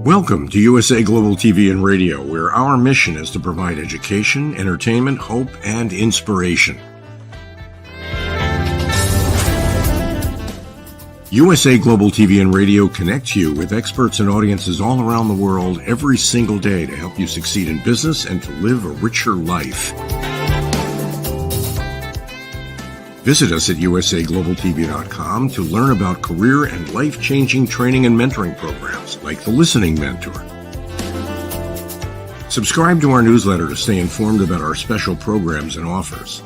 Welcome to USA Global TV and Radio, where our mission is to provide education, entertainment, hope, and inspiration. USA Global TV and Radio connects you with experts and audiences all around the world every single day to help you succeed in business and to live a richer life. Visit us at usaglobaltv.com to learn about career and life-changing training and mentoring programs like the Listening Mentor. Subscribe to our newsletter to stay informed about our special programs and offers.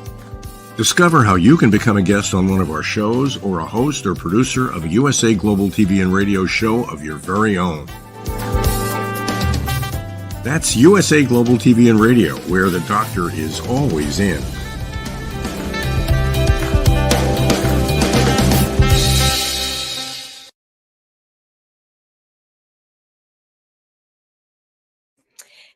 Discover how you can become a guest on one of our shows or a host or producer of a USA Global TV and Radio show of your very own. That's USA Global TV and Radio, where the doctor is always in.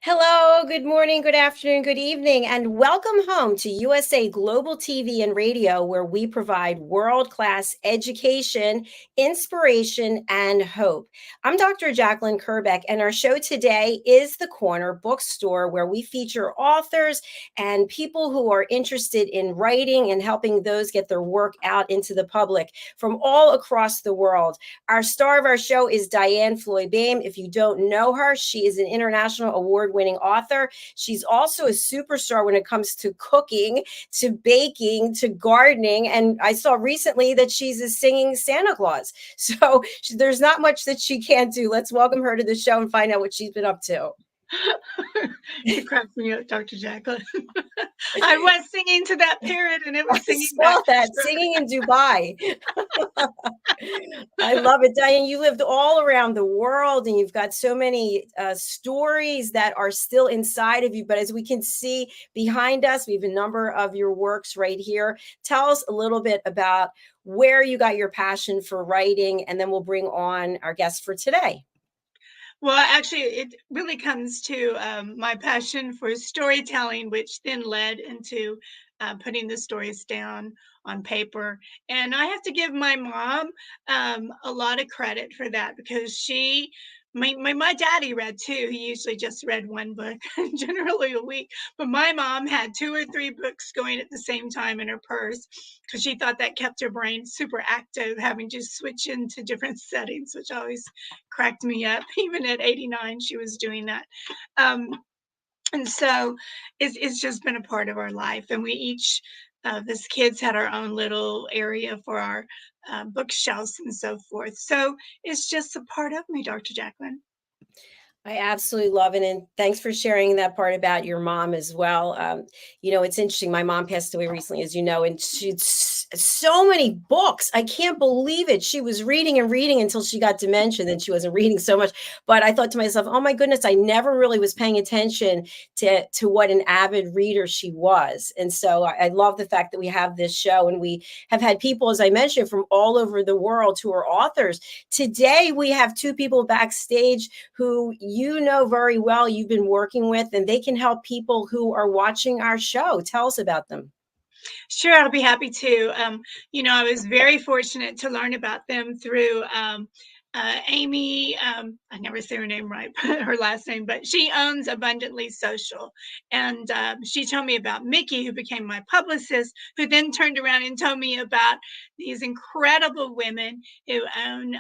Hello, good morning, good afternoon, good evening, and welcome home to USA Global TV and Radio, where we provide world-class education, inspiration, and hope. I'm Dr. Jacalyn Kerbeck, and our show today is The Corner Bookstore, where we feature authors and people who are interested in writing and helping those get their work out into the public from all across the world. Our star of our show is DIANN BOEHM. If you don't know her, she is an international award-winning author. She's also a superstar when it comes to cooking, to baking, to gardening. And I saw recently that she's a singing Santa Claus. So there's not much that she can't do. Let's welcome her to the show and find out what she's been up to. You cracked me up, Dr. Jacalyn. I was singing to that parrot, and it was singing back. That singing in Dubai. I love it, DIANN. You lived all around the world, and you've got so many stories that are still inside of you. But as we can see behind us, we have a number of your works right here. Tell us a little bit about where you got your passion for writing, and then we'll bring on our guest for today. Well, actually, it really comes to my passion for storytelling, which then led into putting the stories down on paper. And I have to give my mom a lot of credit for that, because my daddy read too. He usually just read one book, generally a week. But my mom had 2 or 3 books going at the same time in her purse, because she thought that kept her brain super active, having to switch into different settings, which always cracked me up. Even at 89, she was doing that. And so it's just been a part of our life. And we each, as kids, had our own little area for our bookshelves and so forth. So it's just a part of me, Dr. Jacalyn. I absolutely love it. And thanks for sharing that part about your mom as well. You know, it's interesting. My mom passed away recently, as you know, and she'd so many books. I can't believe it. She was reading and reading until she got dementia. Then she wasn't reading so much. But I thought to myself, oh my goodness, I never really was paying attention to what an avid reader she was. And so I love the fact that we have this show, and we have had people, as I mentioned, from all over the world who are authors. Today, we have 2 people backstage who you know very well, you've been working with, and they can help people who are watching our show. Tell us about them. Sure, I'll be happy to. You know, I was very fortunate to learn about them through Amy. I never say her name right, her last name, but she owns Abundantly Social. And she told me about Mickey, who became my publicist, who then turned around and told me about these incredible women who own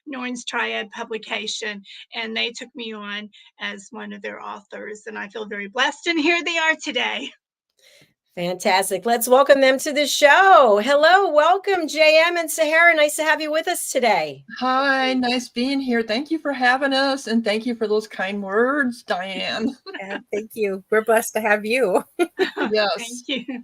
Northup Triad publication. And they took me on as one of their authors. And I feel very blessed. And here they are today. Fantastic. Let's welcome them to the show. Hello, welcome, JM and Sahara. Nice to have you with us today. Hi, nice being here. Thank you for having us, and thank you for those kind words, DIANN. Yeah, thank you. We're blessed to have you. Yes. Thank you.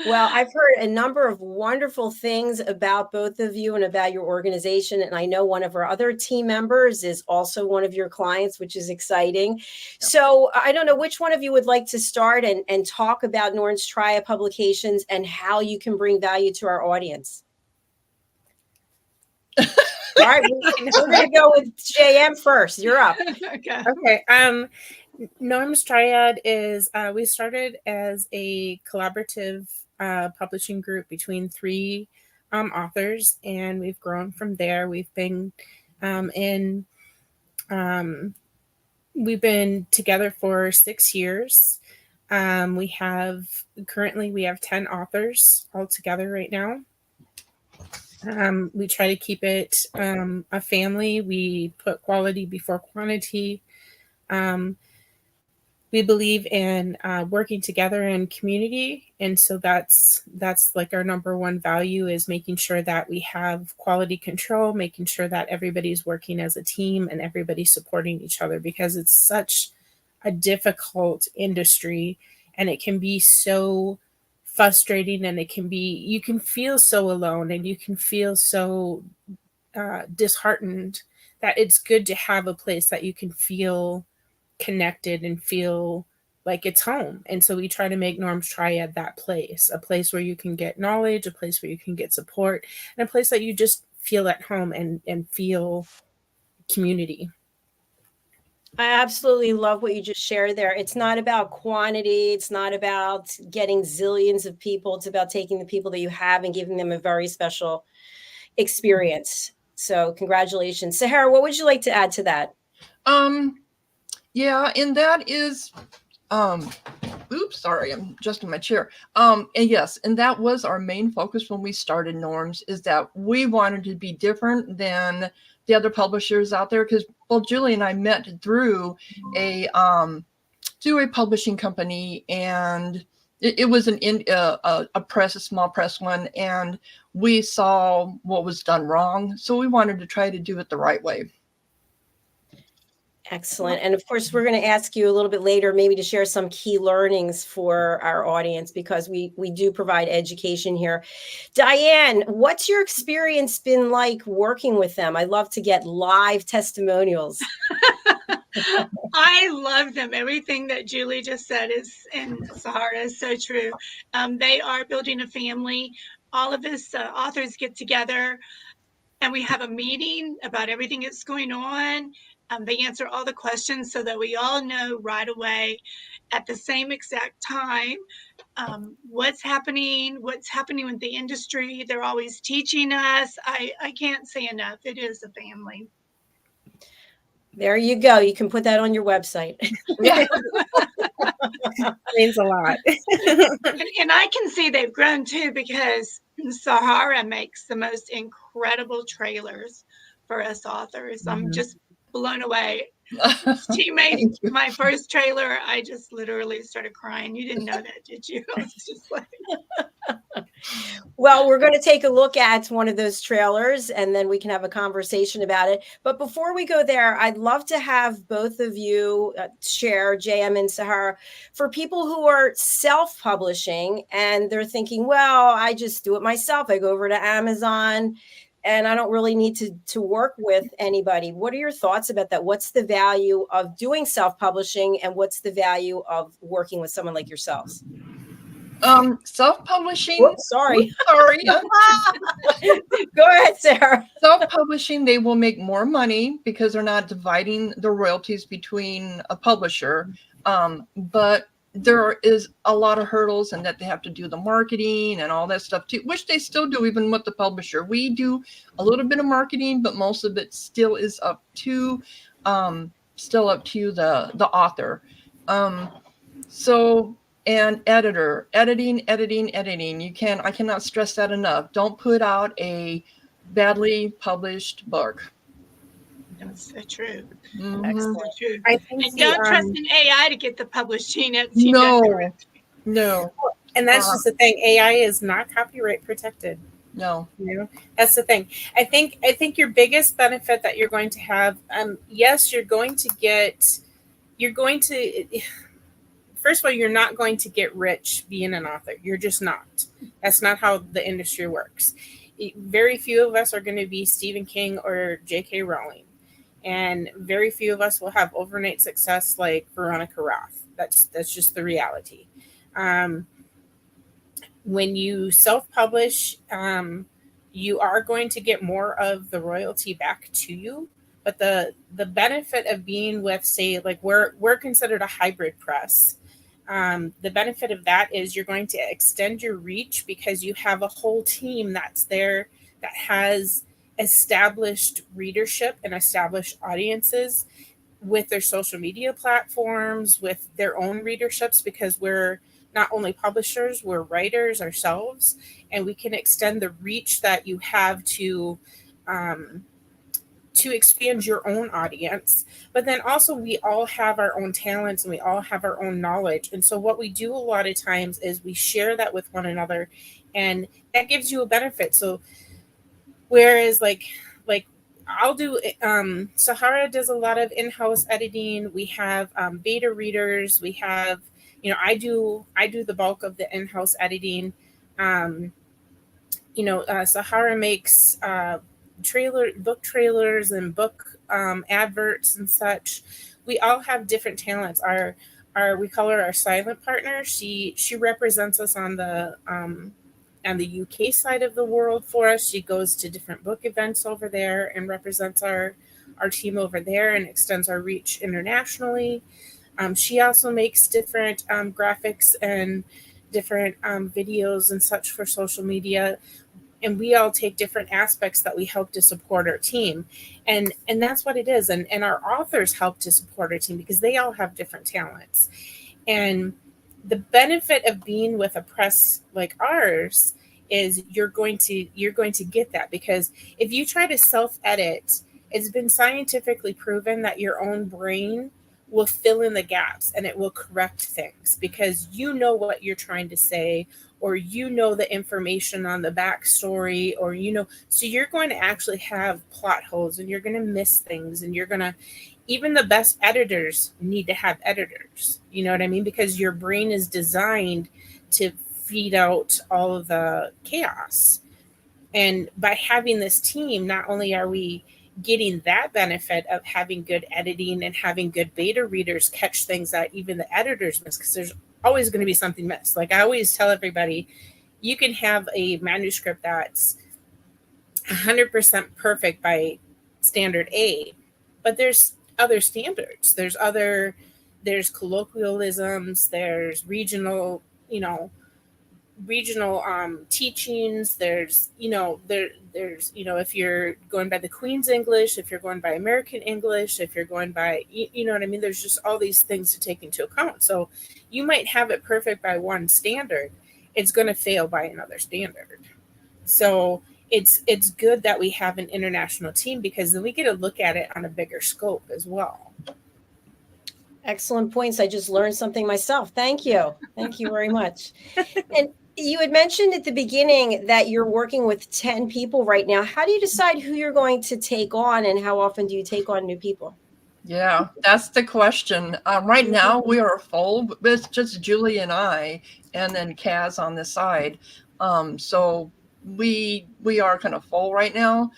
Well, I've heard a number of wonderful things about both of you and about your organization. And I know one of our other team members is also one of your clients, which is exciting. Yep. So I don't know which one of you would like to start and talk about Northup Triad publications and how you can bring value to our audience. All right, we're going to go with JM first. You're up. Okay. Northup Triad is, we started as a collaborative publishing group between 3 authors, and we've grown from there. We've been in We've been together for 6 years. Currently we have 10 authors all together right now. We try to keep it a family. We put quality before quantity. We believe in working together in community. And so that's like our number one value, is making sure that we have quality control, making sure that everybody's working as a team and everybody's supporting each other, because it's such a difficult industry and it can be so frustrating, and you can feel so alone and you can feel so disheartened, that it's good to have a place that you can feel connected and feel like it's home. And so we try to make Norm's Triad that place, a place where you can get knowledge, a place where you can get support, and a place that you just feel at home and feel community. I absolutely love what you just shared there. It's not about quantity. It's not about getting zillions of people. It's about taking the people that you have and giving them a very special experience. So congratulations. Sahara, what would you like to add to that? Yeah, and that is, oops, sorry, I'm just in my chair. And yes, and that was our main focus when we started Norms, is that we wanted to be different than the other publishers out there, because both Julie and I met through a publishing company, and it was a press, a small press one, and we saw what was done wrong, so we wanted to try to do it the right way. Excellent. And of course, we're going to ask you a little bit later maybe to share some key learnings for our audience, because we do provide education here. DIANN, what's your experience been like working with them? I love to get live testimonials. I love them. Everything that Julie just said and Sahara is so true. They are building a family. All of us authors get together and we have a meeting about everything that's going on. They answer all the questions so that we all know right away at the same exact time what's happening with the industry. They're always teaching us. I can't say enough. It is a family. There you go. You can put that on your website. Yeah. Means a lot. and I can see they've grown too, because Sahara makes the most incredible trailers for us authors. I'm just blown away. She made my first trailer. I just literally started crying. You didn't know that, did you? I was just like... Well, we're going to take a look at one of those trailers and then we can have a conversation about it. But before we go there, I'd love to have both of you share, JM and Sahara, for people who are self-publishing and they're thinking, well, I just do it myself. I go over to Amazon and I don't really need to work with anybody. What are your thoughts about that? What's the value of doing self-publishing and what's the value of working with someone like yourselves? Self-publishing. Whoops, sorry. Sorry. Go ahead, Sarah. Self-publishing, they will make more money because they're not dividing the royalties between a publisher. But there is a lot of hurdles, and that they have to do the marketing and all that stuff too, which they still do even with the publisher. We do a little bit of marketing, but most of it still is up to the author. And editing. I cannot stress that enough. Don't put out a badly published book. That's so true. Mm-hmm. That's so true. I think and don't trust an AI to get the publishing. No. And that's just the thing. AI is not copyright protected. No. That's the thing. I think your biggest benefit that you're going to have, yes, first of all, you're not going to get rich being an author. You're just not. That's not how the industry works. Very few of us are going to be Stephen King or J.K. Rowling. And very few of us will have overnight success like Veronica Roth. That's just the reality. When you self-publish, you are going to get more of the royalty back to you. But the benefit of being with, say, like we're considered a hybrid press. The benefit of that is you're going to extend your reach because you have a whole team that's there that has established readership and established audiences with their social media platforms, with their own readerships, because we're not only publishers, we're writers ourselves, and we can extend the reach that you have to expand your own audience. But then also we all have our own talents and we all have our own knowledge. And so what we do a lot of times is we share that with one another, and that gives you a benefit. So whereas like I'll do Sahara does a lot of in-house editing. We have beta readers. We have, I do the bulk of the in-house editing. Sahara makes book trailers and book adverts and such. We all have different talents. Our we call her our silent partner. She represents us on the UK side of the world for us. She goes to different book events over there and represents our team over there and extends our reach internationally. She also makes different graphics and different videos and such for social media. And we all take different aspects that we help to support our team. And that's what it is. And our authors help to support our team because they all have different talents. And the benefit of being with a press like ours is you're going to get that, because if you try to self-edit, it's been scientifically proven that your own brain will fill in the gaps and it will correct things because you know what you're trying to say, or the information on the backstory, or so you're going to actually have plot holes and you're going to miss things, and even the best editors need to have editors, you know what I mean? Because your brain is designed to feed out all of the chaos. And by having this team, not only are we getting that benefit of having good editing and having good beta readers catch things that even the editors miss, because there's always going to be something missed. Like I always tell everybody, you can have a manuscript that's 100% perfect by standard A, but there's other standards. There's colloquialisms, there's regional teachings. There's if you're going by the Queen's English, if you're going by American English, if you're going by, you know what I mean? There's just all these things to take into account. So you might have it perfect by one standard. It's going to fail by another standard. So it's good that we have an international team, because then we get to look at it on a bigger scope as well. Excellent points. I just learned something myself. Thank you. Thank you very much. And you had mentioned at the beginning that you're working with 10 people right now. How do you decide who you're going to take on, and how often do you take on new people? Yeah, that's the question. Right now we are full, but it's just Julie and I, and then Kaz on the side. So we are kind of full right now.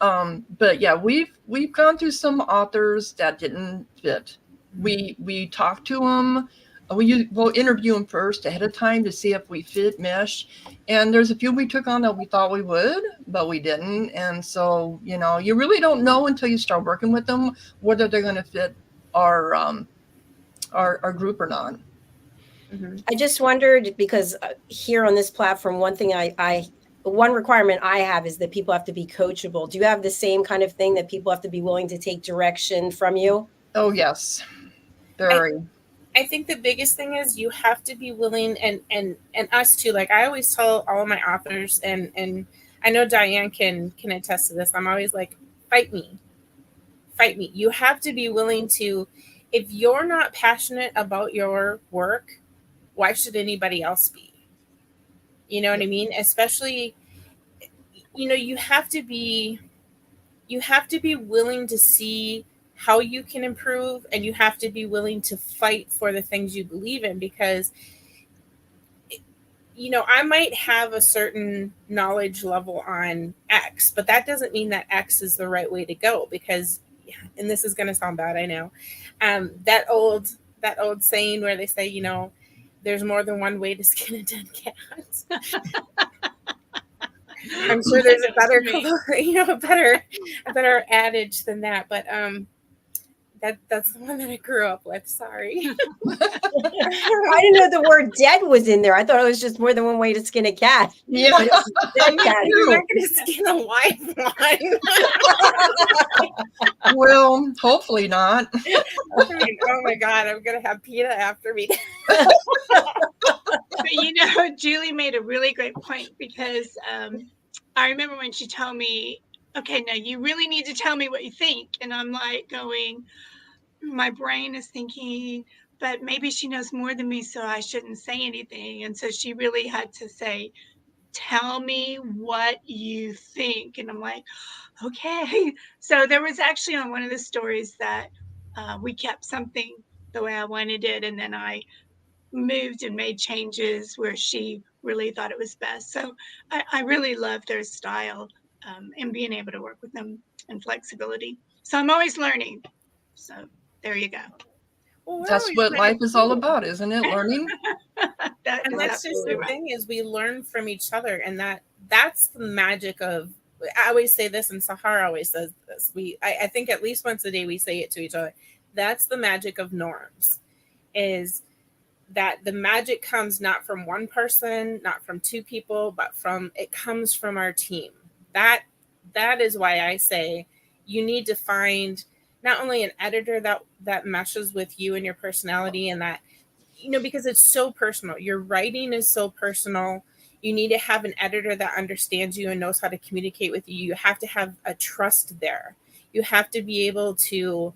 But yeah, we've gone through some authors that didn't fit. We talked to them. We'll interview them first ahead of time to see if we fit, mesh. And there's a few we took on that we thought we would, but we didn't. And so, you really don't know until you start working with them whether they're going to fit our group or not. Mm-hmm. I just wondered, because here on this platform, one thing one requirement I have is that people have to be coachable. Do you have the same kind of thing, that people have to be willing to take direction from you? Oh, yes. Very. I think the biggest thing is you have to be willing, and us too. Like I always tell all of my authors, and I know DIANN can attest to this. I'm always like, fight me. You have to be willing to, if you're not passionate about your work, why should anybody else be? You know what I mean? Especially, you have to be willing to see how you can improve, and you have to be willing to fight for the things you believe in, because I might have a certain knowledge level on X, but that doesn't mean that X is the right way to go, because, and this is going to sound bad, I know, that old saying where they say, there's more than one way to skin a dead cat. I'm sure there's a better adage than that, but That's the one that I grew up with. Sorry. I didn't know the word dead was in there. I thought it was just more than one way to skin a cat. Yeah. But it's dead cat. You're not going to skin a live one. Well, hopefully not. Oh my God, I'm going to have PETA after me. But you know, Julie made a really great point, because I remember when she told me, okay, now you really need to tell me what you think. And I'm like going, my brain is thinking, but maybe she knows more than me, so I shouldn't say anything. And so she really had to say, tell me what you think. And I'm like, okay. So there was actually on one of the stories that we kept something the way I wanted it, and then I moved and made changes where she really thought it was best. So I really love their style, and being able to work with them, and flexibility. So I'm always learning. So there you go. Well, That's what life is all about, isn't it? Learning. And that's just the thing, is we learn from each other, and that's the magic of. I always say this, and Sahara always says this. I think at least once a day we say it to each other. That's the magic of norms, is that the magic comes not from one person, not from two people, but it comes from our team. That is why I say you need to find not only an editor that meshes with you and your personality, and that, because it's so personal. Your writing is so personal. You need to have an editor that understands you and knows how to communicate with you. You have to have a trust there. You have to be able to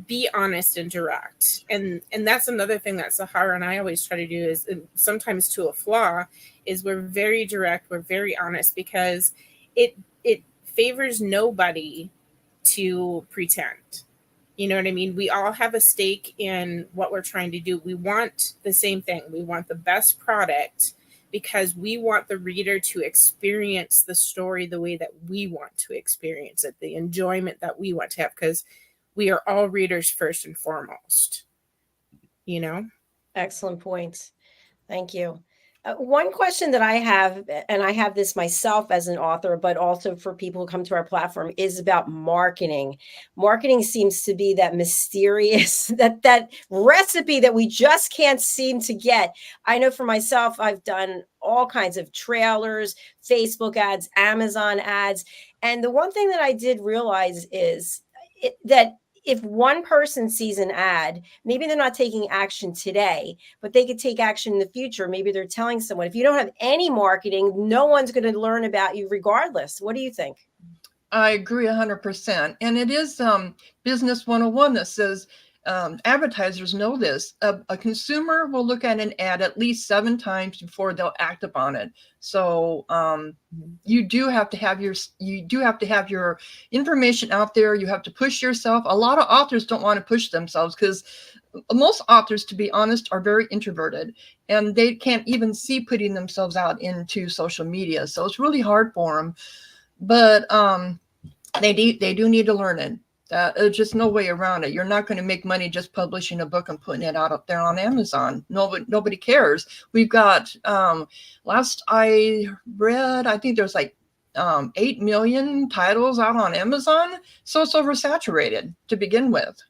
be honest and direct. And that's another thing that Sahara and I always try to do, is sometimes to a flaw, is we're very direct, we're very honest, because it favors nobody to pretend. You know what I mean? We all have a stake in what we're trying to do. We want the same thing. We want the best product, because we want the reader to experience the story the way that we want to experience it, the enjoyment that we want to have, because we are all readers first and foremost. Excellent points. Thank you. One question that I have, and I have this myself as an author, but also for people who come to our platform, is about marketing. Marketing seems to be that mysterious, that recipe that we just can't seem to get. I know for myself, I've done all kinds of trailers, Facebook ads, Amazon ads. And the one thing that I did realize is that if one person sees an ad, maybe they're not taking action today, but they could take action in the future. Maybe they're telling someone. If you don't have any marketing, no one's going to learn about you regardless. What do you think? I agree 100%. And it is Business 101 that says advertisers know this. A consumer will look at an ad at least 7 times before they'll act upon it. So you do have to have your information out there. You have to push yourself. A lot of authors don't want to push themselves, because most authors, to be honest, are very introverted, and they can't even see putting themselves out into social media. So it's really hard for them. But they do need to learn it. There's just no way around it. You're not going to make money just publishing a book and putting it out up there on Amazon. Nobody cares. We've got, last I read, I think there's like 8 million titles out on Amazon. So it's oversaturated to begin with.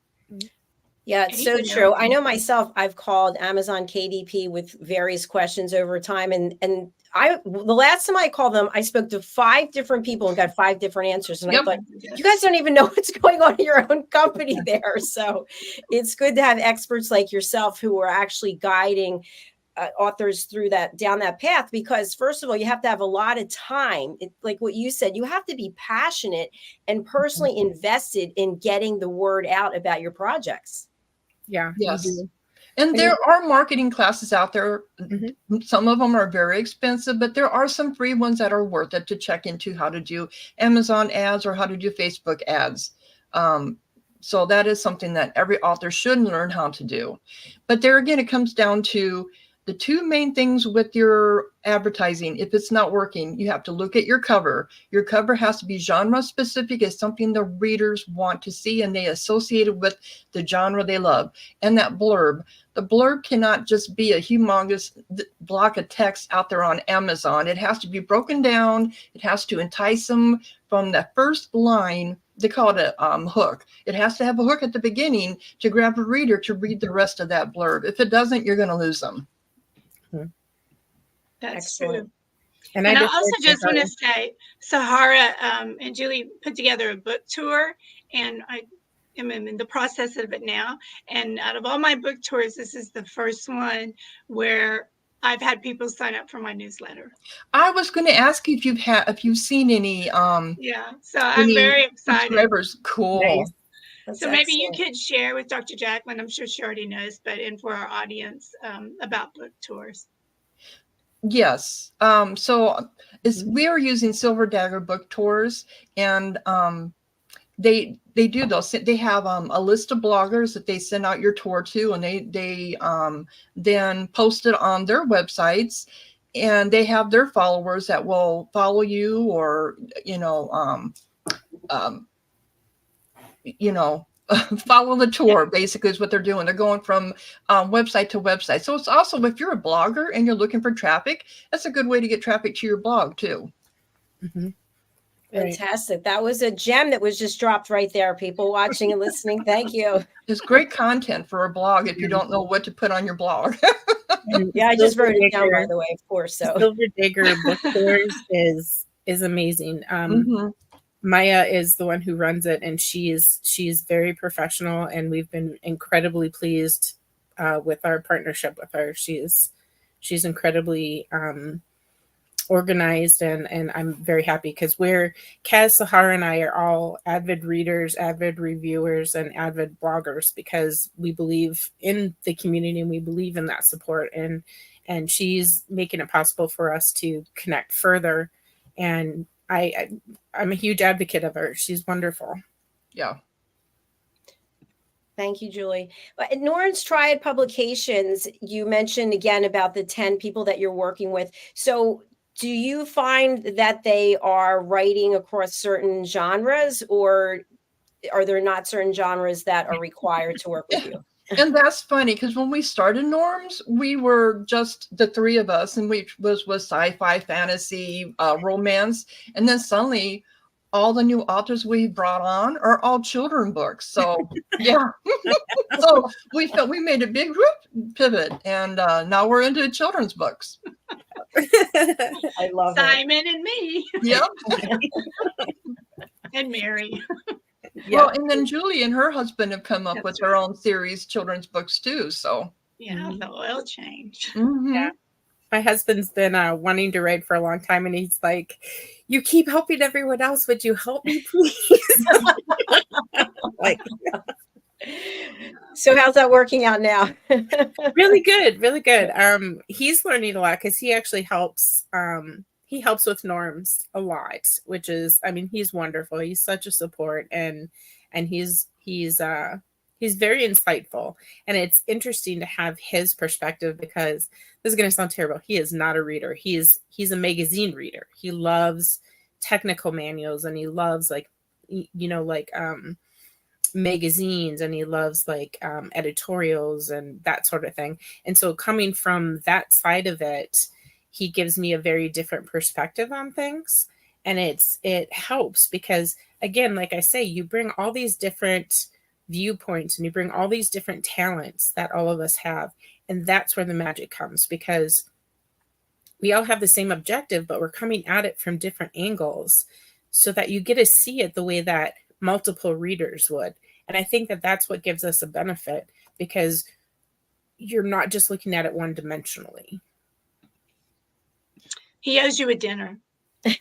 Yeah, it's so true. I know myself, I've called Amazon KDP with various questions over time. And the last time I called them, I spoke to 5 different people and got 5 different answers. And I thought, you guys don't even know what's going on in your own company there. So it's good to have experts like yourself who are actually guiding authors through down that path, because first of all, you have to have a lot of time. Like what you said, you have to be passionate and personally invested in getting the word out about your projects. Yeah. Yes. And there are marketing classes out there. Mm-hmm. Some of them are very expensive, but there are some free ones that are worth it to check into how to do Amazon ads or how to do Facebook ads. So that is something that every author should learn how to do. But there again, it comes down to the 2 main things with your advertising. If it's not working, you have to look at your cover. Your cover has to be genre specific. It's something the readers want to see and they associate it with the genre they love. And that blurb, the blurb cannot just be a humongous block of text out there on Amazon. It has to be broken down. It has to entice them from the first line they call it a hook. It has to have a hook at the beginning to grab a reader to read the rest of that blurb. If it doesn't, you're going to lose them. That's Excellent. true. And And I I also just want to say, Sahara and Julie put together a book tour, and I am in the process of it now. And out of all my book tours, this is the first one where I've had people sign up for my newsletter. I was going to ask you if you've seen any Yeah, so I'm very excited. subscribers. Cool. Nice. That's So maybe you excellent. could share with Dr. Jacalyn, I'm sure she already knows, but and for our audience about book tours. Yes. So we are using Silver Dagger Book Tours, and they do those. They have a list of bloggers that they send out your tour to, and they then post it on their websites, and they have their followers that will follow you, or follow the tour. Basically is what they're doing. They're going from website to website. So it's also, if you're a blogger and you're looking for traffic, that's a good way to get traffic to your blog too. Mm-hmm. Right. Fantastic. That was a gem that was just dropped right there. People watching and listening. Thank you. It's great content for a blog if you don't know what to put on your blog. Yeah, I just wrote it down, by the way, of course. So Silver Dagger Bookstores is amazing. Maya is the one who runs it, and she's very professional, and we've been incredibly pleased with our partnership with her. She's incredibly organized, and I'm very happy because Kaz, Sahara, and I are all avid readers, avid reviewers, and avid bloggers because we believe in the community and we believe in that support, and she's making it possible for us to connect further. And I'm a huge advocate of her. She's wonderful. Yeah. thank you, Julie. At Norton's Triad Publications, you mentioned again about the 10 people that you're working with. So do you find that they are writing across certain genres, or are there not certain genres that are required to work with you? And that's funny because when we started Norms, we were just the three of us, and we was sci-fi, fantasy, romance, and then suddenly all the new authors we brought on are all children books. So yeah, so we felt we made a big pivot, and now we're into children's books. I love Simon and me. Yep. And Mary. Yeah. Well, and then Julie and her husband have come up with their own series, children's books too. So Yeah, the oil change. Yeah. My husband's been wanting to write for a long time, and he's like, "You keep helping everyone else. Would you help me, please?" Like, So how's that working out now? really good, really good. He's learning a lot because he actually helps. He helps with Norms a lot, which is, I mean, he's wonderful. He's such a support, and he's very insightful. And it's interesting to have his perspective because this is going to sound terrible. He is not a reader. He's a magazine reader. He loves technical manuals, and he loves magazines, and he loves editorials and that sort of thing. And so coming from that side of it, he gives me a very different perspective on things, and it helps because, again, like I say, you bring all these different viewpoints and you bring all these different talents that all of us have, and that's where the magic comes, because we all have the same objective, but we're coming at it from different angles so that you get to see it the way that multiple readers would. And I think that that's what gives us a benefit, because you're not just looking at it one-dimensionally. He owes you a dinner. He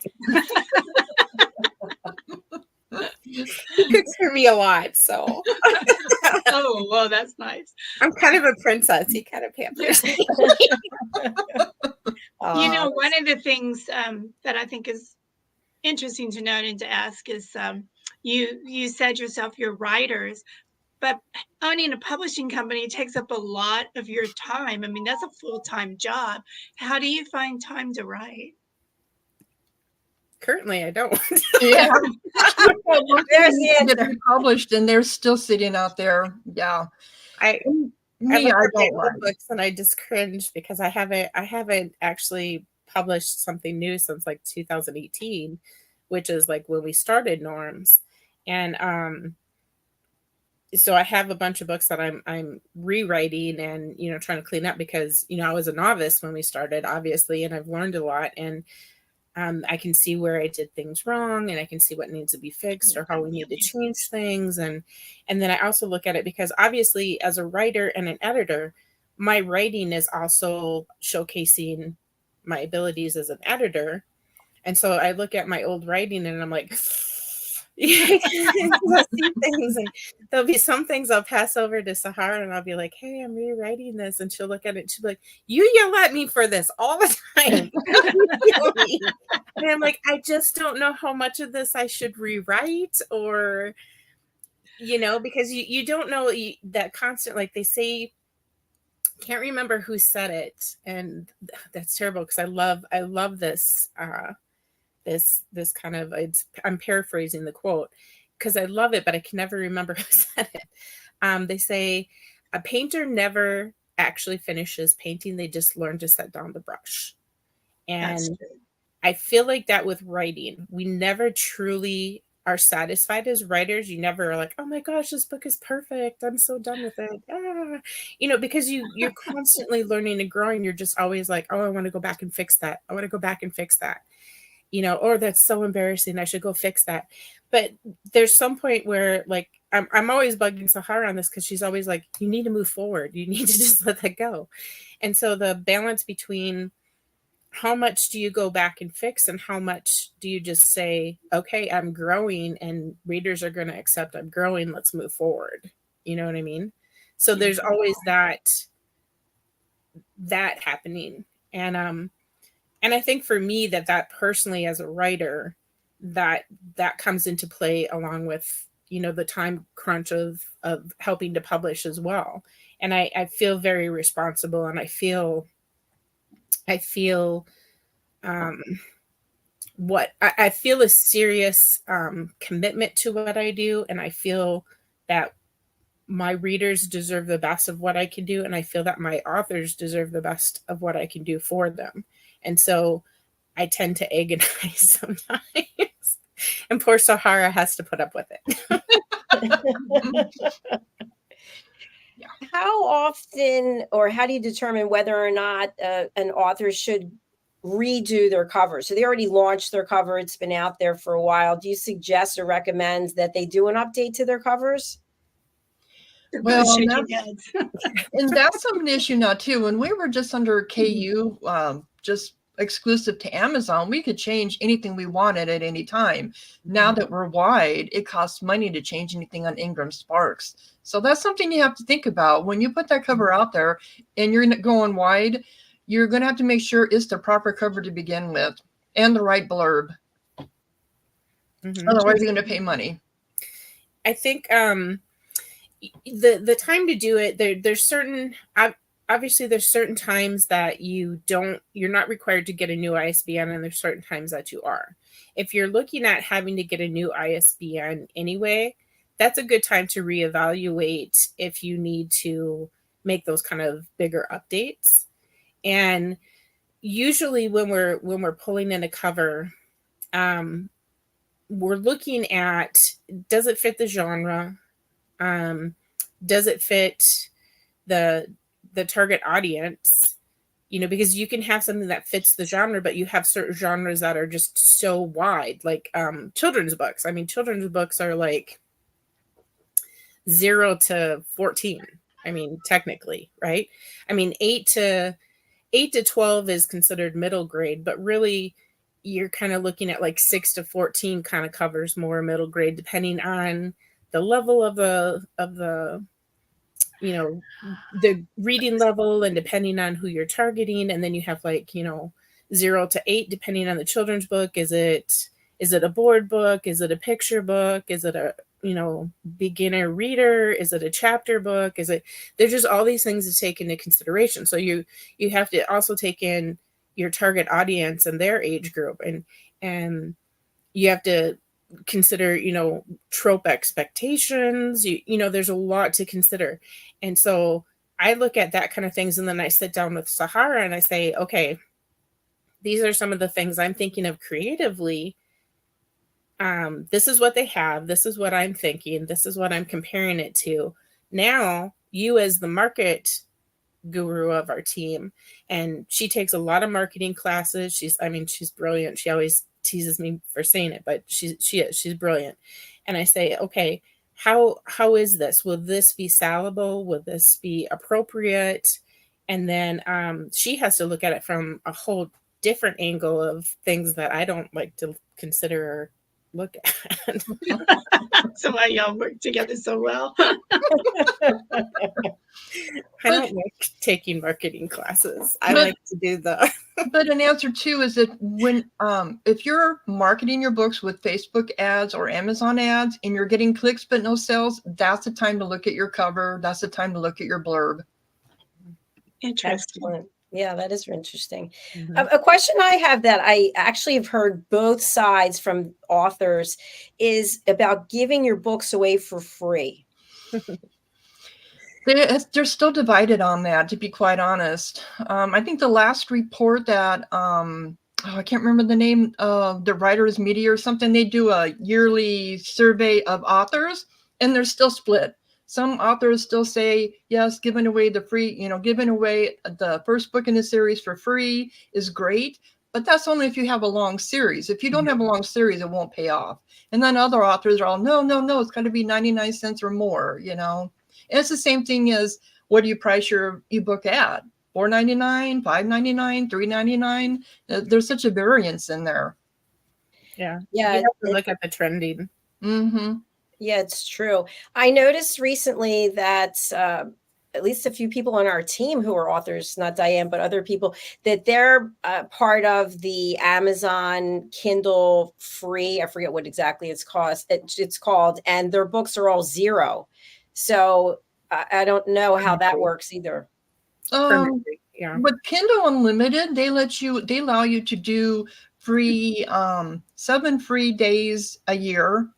cooks for me a lot, so. Oh, well, that's nice. I'm kind of a princess. He kind of pampers me. You know, one of the things that I think is interesting to note and to ask is you said yourself you're writers, but owning a publishing company takes up a lot of your time. I mean, that's a full-time job. How do you find time to write? Currently, I don't. yeah, There's the answer. published, and they're still sitting out there. Yeah, I I look at my don't write. old books and I just cringe because I haven't actually published something new since like 2018, which is like when we started Norms. And so I have a bunch of books that I'm rewriting and, you know, trying to clean up because, you know, I was a novice when we started, obviously, and I've learned a lot. And I can see where I did things wrong, and I can see what needs to be fixed or how we need to change things. And then I also look at it because obviously as a writer and an editor, my writing is also showcasing my abilities as an editor. And so I look at my old writing and I'm like, I see things, and there'll be some things I'll pass over to Sahara and I'll be like, hey, I'm rewriting this. And she'll look at it and she'll be like, you yell at me for this all the time. And I'm like, I just don't know how much of this I should rewrite, or, you know, because you don't know that constant, like they say, can't remember who said it. And that's terrible because I love this, this kind of, I'm paraphrasing the quote because I love it, but I can never remember who said it. They say a painter never actually finishes painting. They just learn to set down the brush. And I feel like that with writing, we never truly are satisfied as writers. You never are like, oh my gosh, this book is perfect. I'm so done with it. You know, because you're constantly learning and growing. You're just always like, oh, I want to go back and fix that. I want to go back and fix that. You know, or that's so embarrassing, I should go fix that. But there's some point where, like, I'm always bugging Sahara on this because she's always like, you need to move forward. You need to just let that go. And so the balance between how much do you go back and fix and how much do you just say, okay, I'm growing and readers are going to accept I'm growing, let's move forward. You know what I mean? So there's always that happening. And I think for me that personally as a writer, that comes into play along with, you know, the time crunch of helping to publish as well. And I feel very responsible, and I feel I feel a serious commitment to what I do. And I feel that my readers deserve the best of what I can do. And I feel that my authors deserve the best of what I can do for them. And so I tend to agonize sometimes. And poor Sahara has to put up with it. How often, or how do you determine whether or not an author should redo their cover? So they already launched their cover. It's been out there for a while. Do you suggest or recommend that they do an update to their covers? Well, and that's an issue now too. When we were just under KU, just exclusive to Amazon, we could change anything we wanted at any time. Now that we're wide, it costs money to change anything on Ingram Sparks. So that's something you have to think about when you put that cover out there and you're going wide. You're going to have to make sure it's the proper cover to begin with and the right blurb. Otherwise, you're going to pay money. I think the time to do it, there's certain, obviously there's certain times that you're not required to get a new ISBN, and there's certain times that you are. If you're looking at having to get a new ISBN anyway, that's a good time to reevaluate if you need to make those kind of bigger updates. And usually when we're pulling in a cover, we're looking at, does it fit the genre? Does it fit the target audience? You know, because you can have something that fits the genre, but you have certain genres that are just so wide, like children's books. I mean, children's books are like 0 to 14. I mean, technically, right? I mean, 8 to 12 is considered middle grade, but really you're kind of looking at like 6 to 14 kind of covers more middle grade, depending on the level of the you know, the reading level, and depending on who you're targeting. And then you have like, you know, 0 to 8, depending on the children's book. Is it a board book? Is it a picture book? Is it a, you know, beginner reader? Is it a chapter book? There's just all these things to take into consideration. So you have to also take in your target audience and their age group, and you have to consider, you know, trope expectations. You know, there's a lot to consider. And so I look at that kind of things, and then I sit down with Sahara and I say, okay, these are some of the things I'm thinking of creatively. This is what they have. This is what I'm thinking. This is what I'm comparing it to. Now, you as the market guru of our team, and she takes a lot of marketing classes. She's brilliant. She always teases me for saying it, but she's brilliant. And I say, okay, how is this? Will this be salable? Will this be appropriate? And then she has to look at it from a whole different angle of things that I don't like to consider or look at. So why y'all work together so well. I don't like taking marketing classes. I like to do the. But an answer too is that when if you're marketing your books with Facebook ads or Amazon ads and you're getting clicks but no sales, that's the time to look at your cover. That's the time to look at your blurb. Interesting. Excellent. Yeah, that is interesting. Mm-hmm. A question I have that I actually have heard both sides from authors is about giving your books away for free. They're still divided on that, to be quite honest. I think the last report that, I can't remember the name of the Writers Media or something, they do a yearly survey of authors, and they're still split. Some authors still say, yes, giving away the first book in the series for free is great, but that's only if you have a long series. If you don't have a long series, it won't pay off. And then other authors are all, no, it's got to be 99 cents or more, And it's the same thing as, what do you price your ebook at? $4.99, $5.99, $3.99. There's such a variance in there. Yeah. Yeah. You have to look at the trending. Mm-hmm. Yeah, it's true. I noticed recently that at least a few people on our team who are authors, not DIANN, but other people, that they're part of the Amazon Kindle free. I forget what exactly it's called, and their books are all zero. So I don't know how that works either. Yeah. With Kindle Unlimited, they allow you to do free 7 free days a year.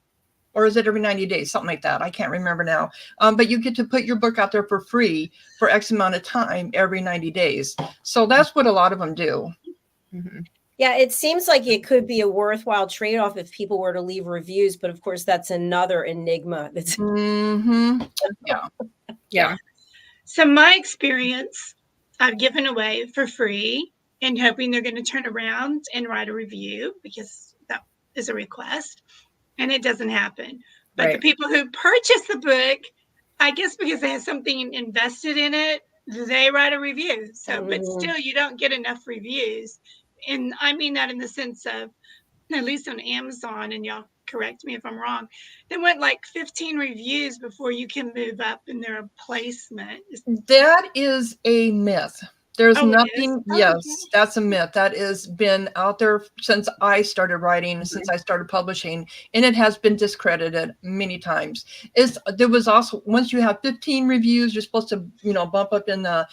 Or is it every 90 days? Something like that. I can't remember now. But you get to put your book out there for free for X amount of time every 90 days. So that's what a lot of them do. Mm-hmm. Yeah, it seems like it could be a worthwhile trade-off if people were to leave reviews. But of course, that's another enigma. Mm-hmm. Yeah. So my experience, I've given away for free and hoping they're going to turn around and write a review because that is a request. And it doesn't happen. But Right. The people who purchase the book, I guess because they have something invested in it, they write a review. So, but still, you don't get enough reviews. And I mean that in the sense of, at least on Amazon, and y'all correct me if I'm wrong, they went like 15 reviews before you can move up in their placement. That is a myth. There's nothing. Yes, okay. That's a myth. That has been out there since I started writing, since I started publishing, and it has been discredited many times. There was also, once you have 15 reviews, you're supposed to, bump up in the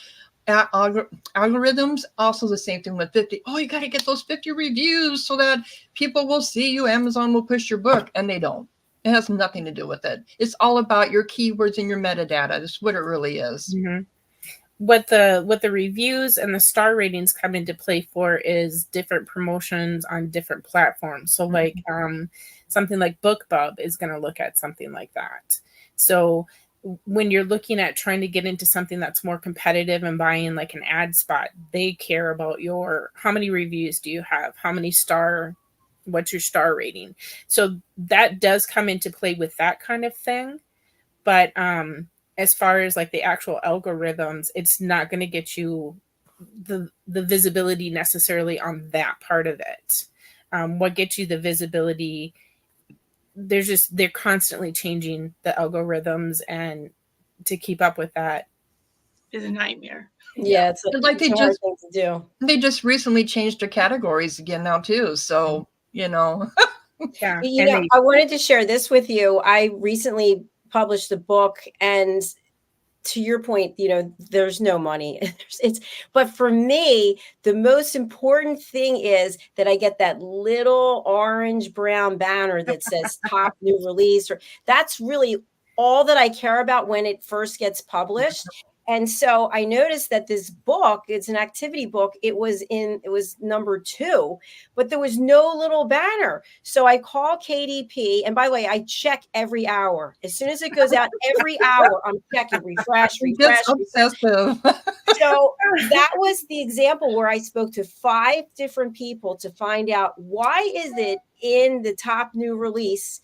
algorithms. Also the same thing with 50. Oh, you got to get those 50 reviews so that people will see you. Amazon will push your book, and they don't. It has nothing to do with it. It's all about your keywords and your metadata. That's what it really is. Mm-hmm. What the reviews and the star ratings come into play for is different promotions on different platforms. So like something like BookBub is going to look at something like that. So when you're looking at trying to get into something that's more competitive and buying like an ad spot, they care about how many reviews do you have? What's your star rating? So that does come into play with that kind of thing. But as far as like the actual algorithms, it's not going to get you the visibility necessarily on that part of it. What gets you the visibility, they're constantly changing the algorithms, and to keep up with that is a nightmare. Yeah, it's like it's a hard thing to do. They just recently changed their categories again now too. So, Yeah. I wanted to share this with you. I recently published a book, and to your point, there's no money. But for me, the most important thing is that I get that little orange brown banner that says top new release, or that's really all that I care about when it first gets published. And so I noticed that this book, it's an activity book. It was number 2, but there was no little banner. So I call KDP. And by the way, I check every hour. As soon as it goes out, every hour, I'm checking, refresh. It's obsessive. So that was the example where I spoke to 5 different people to find out why is it in the top new release,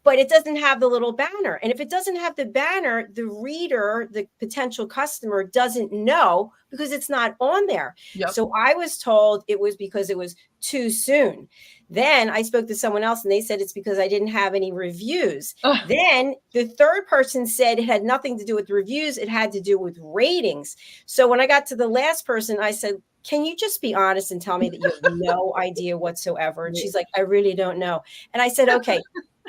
but it doesn't have the little banner. And if it doesn't have the banner, the reader, the potential customer, doesn't know because it's not on there. Yep. So I was told it was because it was too soon. Then I spoke to someone else and they said it's because I didn't have any reviews. Then the third person said it had nothing to do with reviews. It had to do with ratings. So when I got to the last person, I said, can you just be honest and tell me that you have no idea whatsoever? And she's like, I really don't know. And I said, okay,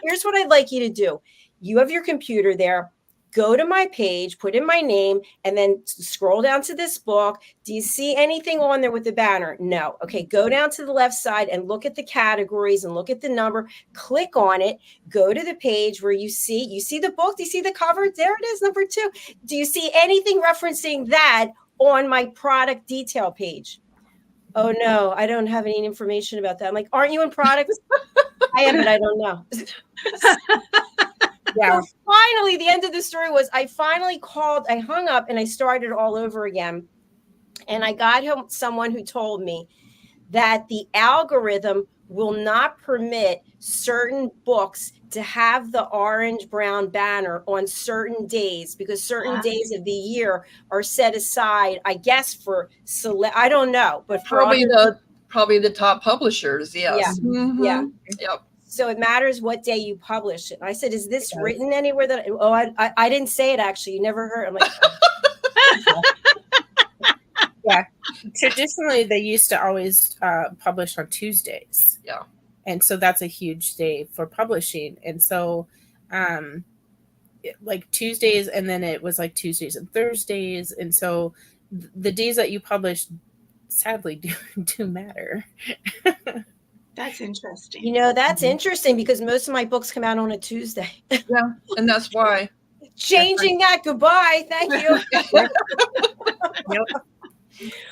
here's what I'd like you to do. You have your computer there. Go to my page, put in my name, and then scroll down to this book. Do you see anything on there with the banner? No. Okay, go down to the left side and look at the categories and look at the number. Click on it. Go to the page where you see the book. Do you see the cover? There it is, number 2. Do you see anything referencing that on my product detail page? Oh, no, I don't have any information about that. I'm like, aren't you in products? I am, but I don't know. Yeah. So finally, the end of the story was I finally called, I hung up and I started all over again. And I got someone who told me that the algorithm will not permit certain books to have the orange brown banner on certain days because certain days of the year are set aside, I guess, for I don't know, but for probably the top publishers. Yes. Yeah. Mm-hmm. Yeah. Yep. So it matters what day you publish it. And I said, is this written anywhere that, I didn't say it actually. You never heard. I'm like, yeah. Traditionally, they used to always publish on Tuesdays. Yeah. And so that's a huge day for publishing. And so like Tuesdays, and then it was like Tuesdays and Thursdays. And so the days that you publish sadly do matter. That's interesting. You know, that's interesting because most of my books come out on a Tuesday. Yeah, and that's why. Changing that. Goodbye. Thank you. Yep.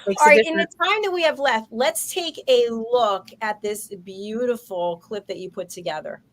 All right, in the time that we have left, let's take a look at this beautiful clip that you put together.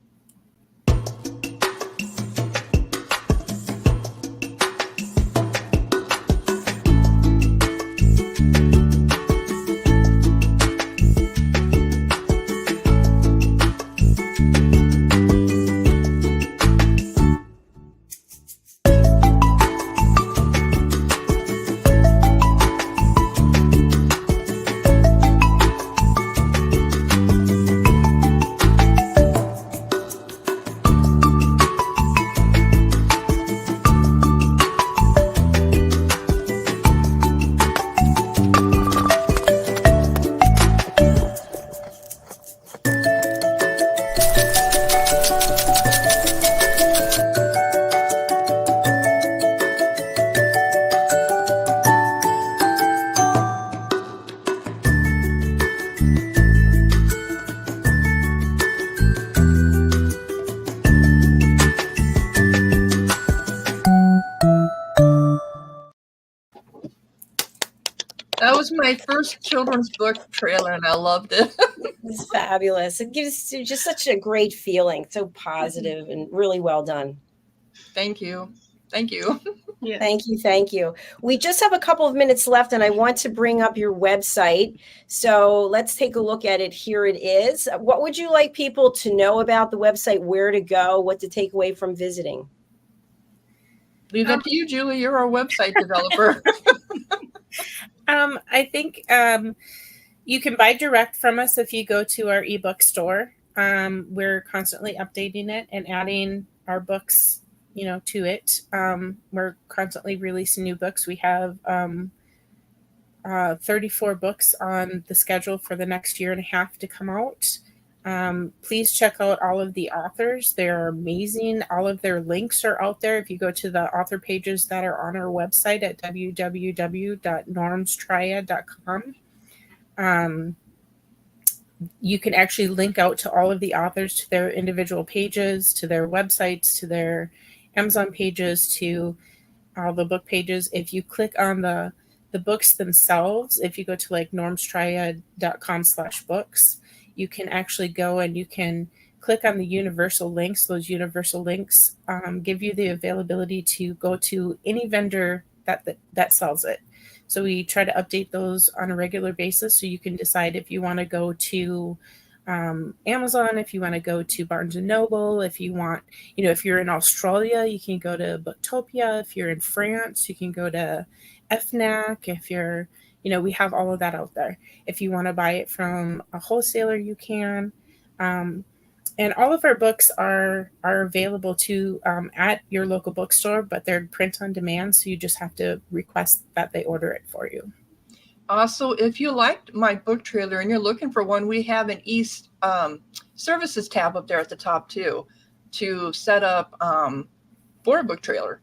That was my first children's book trailer, and I loved it. It's fabulous. It gives just such a great feeling, so positive and really well done. Thank you. Thank you. Yeah. Thank you. Thank you. We just have a couple of minutes left, and I want to bring up your website. So let's take a look at it. Here it is. What would you like people to know about the website, where to go, what to take away from visiting? Leave that to you, Julie. You're our website developer. I think you can buy direct from us if you go to our ebook store. We're constantly updating it and adding our books, to it. We're constantly releasing new books. We have 34 books on the schedule for the next year and a half to come out. Please check out all of the authors. They're amazing. All of their links are out there. If you go to the author pages that are on our website at www.normstriad.com, you can actually link out to all of the authors, to their individual pages, to their websites, to their Amazon pages, to all the book pages. If you click on the books themselves, if you go to like normstriad.com/books, you can actually go and you can click on the universal links. Those universal links give you the availability to go to any vendor that sells it. So we try to update those on a regular basis, so you can decide if you want to go to Amazon, if you want to go to Barnes and Noble, if you want, if you're in Australia, you can go to Booktopia. If you're in France, you can go to FNAC. If you're, we have all of that out there. If you want to buy it from a wholesaler, you can. And all of our books are available to at your local bookstore, but they're print on demand, so you just have to request that they order it for you. Also, if you liked my book trailer and you're looking for one, we have an services tab up there at the top too, to set up for a book trailer.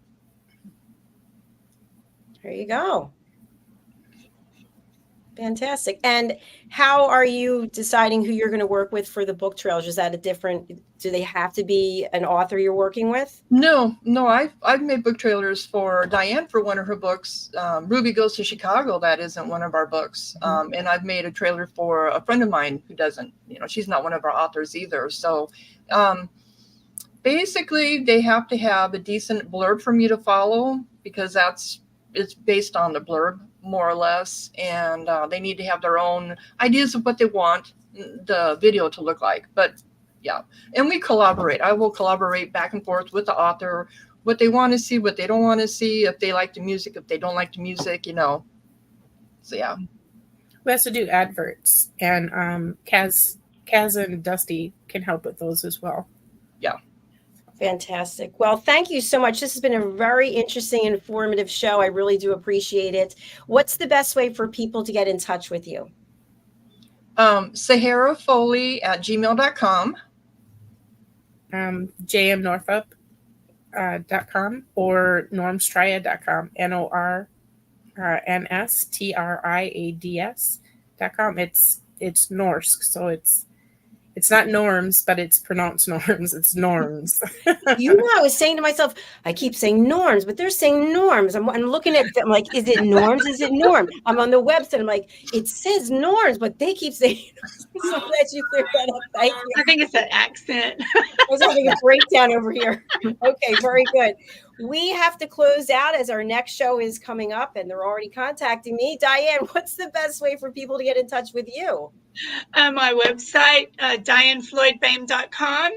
There you go. Fantastic. And how are you deciding who you're going to work with for the book trailers? Is that do they have to be an author you're working with? No, I've made book trailers for DIANN for one of her books. Ruby Goes to Chicago, that isn't one of our books. And I've made a trailer for a friend of mine who doesn't, she's not one of our authors either. So basically they have to have a decent blurb for me to follow, because it's based on the blurb, more or less, and they need to have their own ideas of what they want the video to look like. But yeah, and we collaborate. I will collaborate back and forth with the author, what they want to see, what they don't want to see, if they like the music, if they don't like the music, So yeah, we also do adverts, and Kaz and Dusty can help with those as well. Yeah. Fantastic. Well, thank you so much. This has been a very interesting, informative show. I really do appreciate it. What's the best way for people to get in touch with you? SaharaFoley@gmail.com. jmnorthup.com or normstriad.com. NORNSTRIADS.com. It's Norsk, so it's not norms, but it's pronounced norms. It's norms. I was saying to myself, I keep saying norms, but they're saying norms. I'm looking at them like, is it norms? Is it norm? I'm on the website. I'm like, it says norms, but they keep saying norms. So I'm glad you cleared that up. Thank you. I think it's an accent. I was having a breakdown over here. Okay, very good. We have to close out as our next show is coming up, and they're already contacting me. DIANN, what's the best way for people to get in touch with you? My website, DIANNFLOYD.BOEHM.com.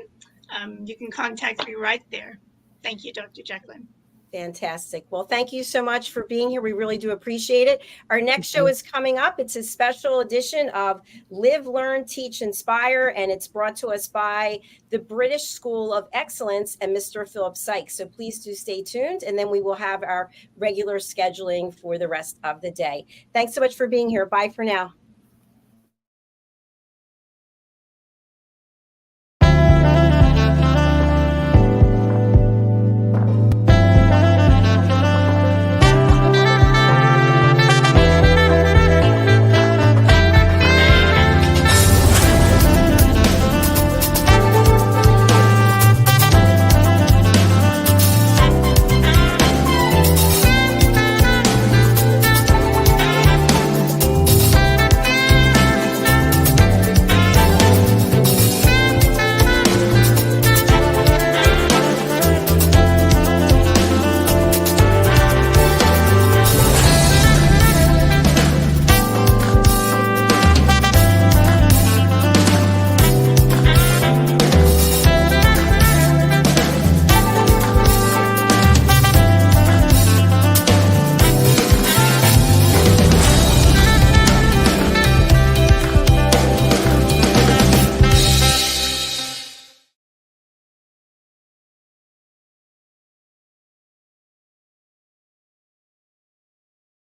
You can contact me right there. Thank you, Dr. Jacalyn. Fantastic. Well, thank you so much for being here. We really do appreciate it. Our next show is coming up. It's a special edition of Live, Learn, Teach, Inspire, and it's brought to us by the British School of Excellence and Mr. Philip Sykes. So please do stay tuned, and then we will have our regular scheduling for the rest of the day. Thanks so much for being here. Bye for now.